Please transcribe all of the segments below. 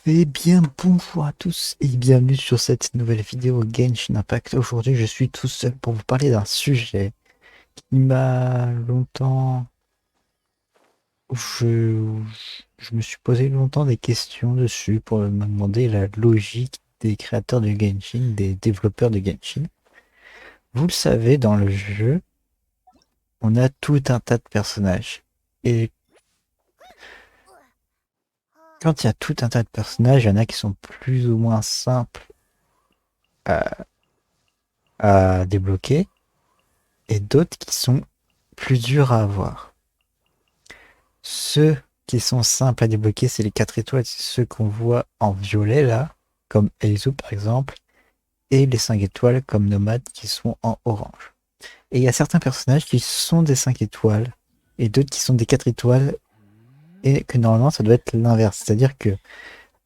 Eh bien, bonjour à tous et bienvenue sur cette nouvelle vidéo Genshin Impact. Aujourd'hui, je suis tout seul pour vous parler d'un sujet qui m'a longtemps... Je... je me suis posé longtemps des questions dessus pour me demander la logique des créateurs de Genshin, des développeurs de Genshin. Vous le savez, dans le jeu, on a tout un tas de personnages. Et quand il y a tout un tas de personnages, il y en a qui sont plus ou moins simples à, à débloquer et d'autres qui sont plus durs à avoir. Ceux qui sont simples à débloquer, c'est les 4 étoiles, c'est ceux qu'on voit en violet là, comme Eizo par exemple, et les 5 étoiles comme Nomade qui sont en orange. Et il y a certains personnages qui sont des 5 étoiles et d'autres qui sont des 4 étoiles et que normalement ça doit être l'inverse. C'est-à-dire que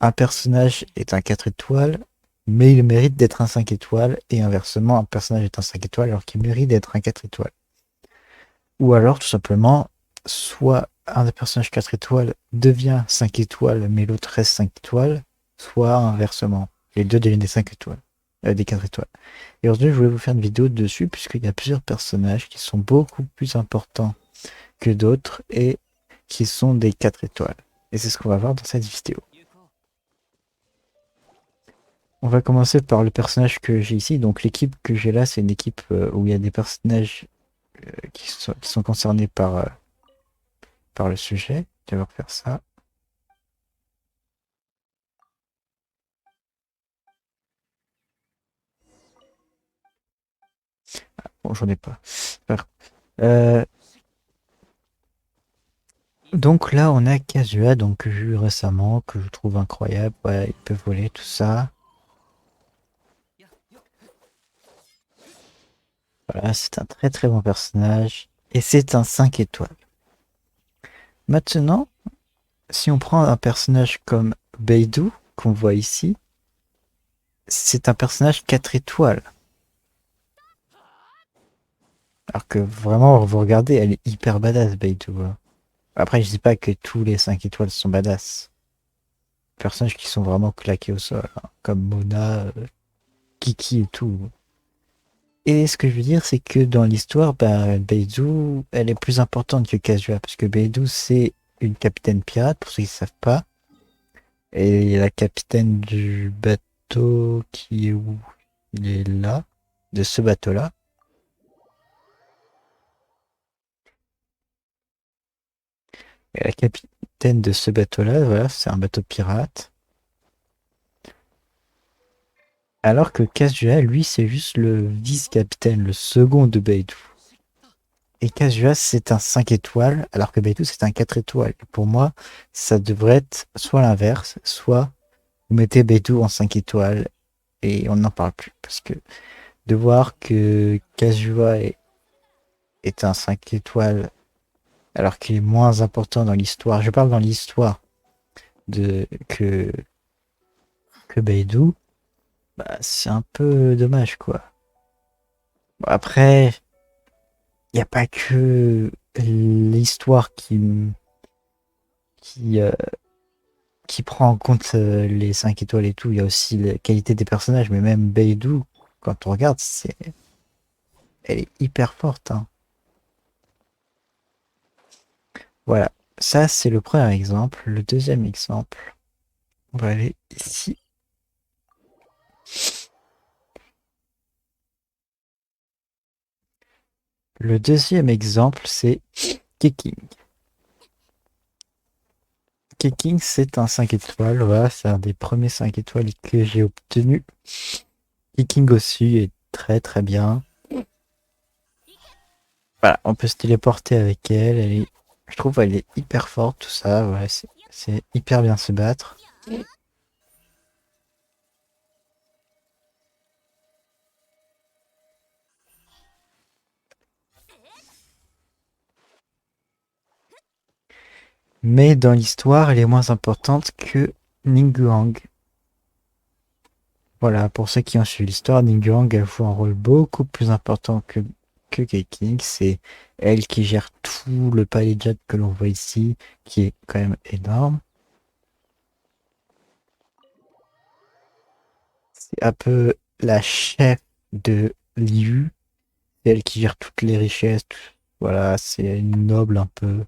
un personnage est un 4 étoiles mais il mérite d'être un 5 étoiles et inversement un personnage est un 5 étoiles alors qu'il mérite d'être un 4 étoiles. Ou alors, tout simplement, soit un des personnages 4 étoiles devient 5 étoiles, mais l'autre reste 5 étoiles, soit inversement. Les deux deviennent des 5 étoiles, des 4 étoiles. Et aujourd'hui, je voulais vous faire une vidéo dessus, puisqu'il y a plusieurs personnages qui sont beaucoup plus importants que d'autres et qui sont des 4 étoiles. Et c'est ce qu'on va voir dans cette vidéo. On va commencer par le personnage que j'ai ici. Donc l'équipe que j'ai là, c'est une équipe où il y a des personnages qui sont concernés par le sujet. Je vais refaire ça. Bon, j'en ai pas. Super. Euh, donc là, on a Kazuha, donc que j'ai eu récemment, que je trouve incroyable. Ouais, il peut voler, tout ça. Voilà, c'est un très très bon personnage. Et c'est un 5 étoiles. Maintenant, si on prend un personnage comme Beidou, qu'on voit ici, c'est un personnage 4 étoiles. Alors que vraiment, vous regardez, elle est hyper badass, Beidou, hein. Après, je dis pas que tous les 5 étoiles sont badass. Personnages qui sont vraiment claqués au sol, hein, comme Mona, Kiki et tout. Et ce que je veux dire, c'est que dans l'histoire, bah, Beidou, elle est plus importante que Kazuha, parce que Beidou, c'est une capitaine pirate, pour ceux qui ne savent pas, et la capitaine du bateau qui est où? Il est là, de ce bateau-là. Et la capitaine de ce bateau-là, voilà, c'est un bateau pirate. Alors que Kazuha, lui, c'est juste le vice-capitaine, le second de Beidou. Et Kazuha, c'est un 5 étoiles, alors que Beidou, c'est un 4 étoiles. Et pour moi, ça devrait être soit l'inverse, soit vous mettez Beidou en 5 étoiles et on n'en parle plus. Parce que de voir que Kazuha est un 5 étoiles alors qu'il est moins important dans l'histoire, je parle dans l'histoire de que Beidou, bah, c'est un peu dommage quoi. Bon, après, il n'y a pas que l'histoire qui, euh, qui prend en compte les 5 étoiles et tout, il y a aussi la qualité des personnages, mais même Beidou, quand on regarde, elle est hyper forte, hein. Voilà, ça c'est le premier exemple. Le deuxième exemple, on va aller ici. Le deuxième exemple, c'est Keking. Keking, c'est un 5 étoiles. Voilà, c'est un des premiers 5 étoiles que j'ai obtenu. Keking aussi est très très bien. Voilà, on peut se téléporter avec elle. Je trouve elle est hyper forte, tout ça. Ouais, c'est hyper bien se battre. Mais dans l'histoire, elle est moins importante que Ningguang. Voilà, pour ceux qui ont suivi l'histoire, Ningguang, elle joue un rôle beaucoup plus important que Keqing. C'est elle qui gère tout le palais Jade que l'on voit ici, qui est quand même énorme. C'est un peu la chef de Liu. C'est elle qui gère toutes les richesses. Voilà, c'est une noble un peu.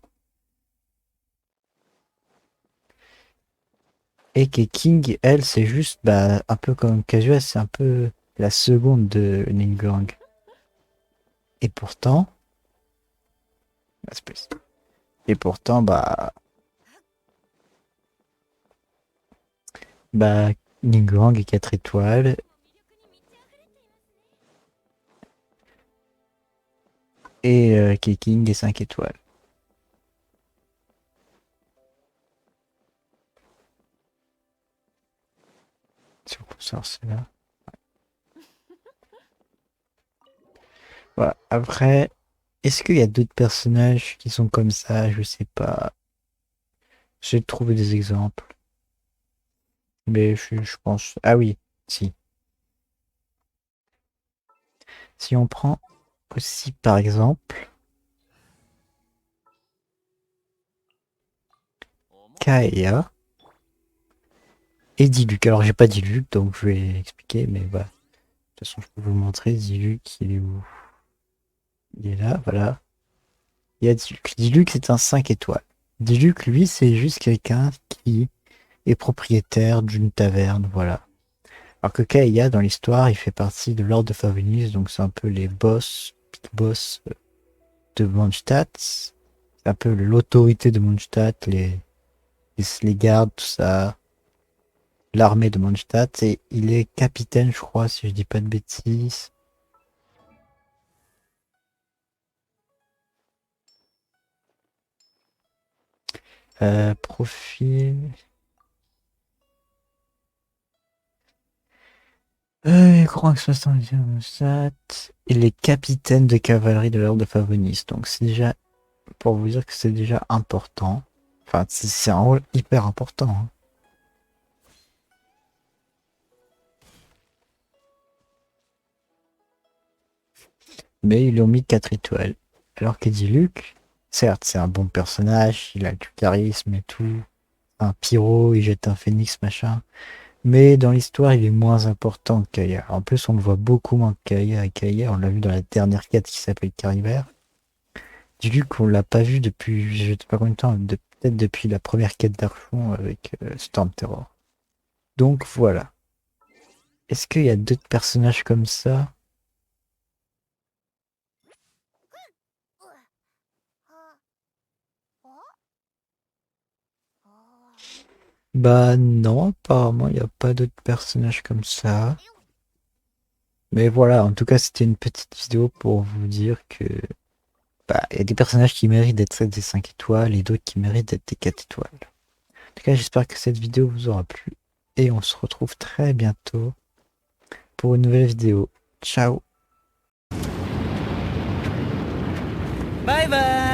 Et que King, elle, c'est juste bah, un peu comme Kazuya, c'est un peu la seconde de Ningguang. Et pourtant, et pourtant, bah, Ningguang est 4 étoiles et King est 5 étoiles. C'est là. Voilà. Après, est-ce qu'il y a d'autres personnages qui sont comme ça? Je sais pas. J'ai trouvé des exemples. Mais je pense. Ah oui, si. Si on prend aussi par exemple Kaeya et Diluc. Alors j'ai pas Diluc, donc je vais expliquer, mais voilà. De toute façon, je peux vous montrer. Diluc, il est où? Il est là, voilà. Il y a Diluc. Diluc, c'est un 5 étoiles. Diluc, lui, c'est juste quelqu'un qui est propriétaire d'une taverne, voilà. Alors que Kaeya, dans l'histoire, il fait partie de l'Ordre de Favonius, donc c'est un peu les boss, big boss de Mondstadt. C'est un peu l'autorité de Mondstadt, les gardes, tout ça, l'armée de Mondstadt, et il est capitaine, je crois, si je dis pas de bêtises. Profil. Grand Expression de Mondstadt. Il est capitaine de cavalerie de l'Ordre de Favonis, donc c'est déjà pour vous dire que c'est déjà important. Enfin, c'est un rôle hyper important, hein. Mais ils lui ont mis 4 étoiles. Alors que dit Luke, certes, c'est un bon personnage, il a du charisme et tout. Un pyro, il jette un phénix, machin. Mais dans l'histoire, il est moins important que Kaya. En plus, on le voit beaucoup moins que Kaya. Et Kaya, on l'a vu dans la dernière quête qui s'appelle Caribert. Du Luke, on l'a pas vu depuis, je sais pas combien de temps, peut-être depuis la première quête d'Archon avec Storm Terror. Donc voilà. Est-ce qu'il y a d'autres personnages comme ça? Bah non, apparemment, il n'y a pas d'autres personnages comme ça. Mais voilà, en tout cas, c'était une petite vidéo pour vous dire que bah, il y a des personnages qui méritent d'être des 5 étoiles et d'autres qui méritent d'être des 4 étoiles. En tout cas, j'espère que cette vidéo vous aura plu et on se retrouve très bientôt pour une nouvelle vidéo. Ciao! Bye bye.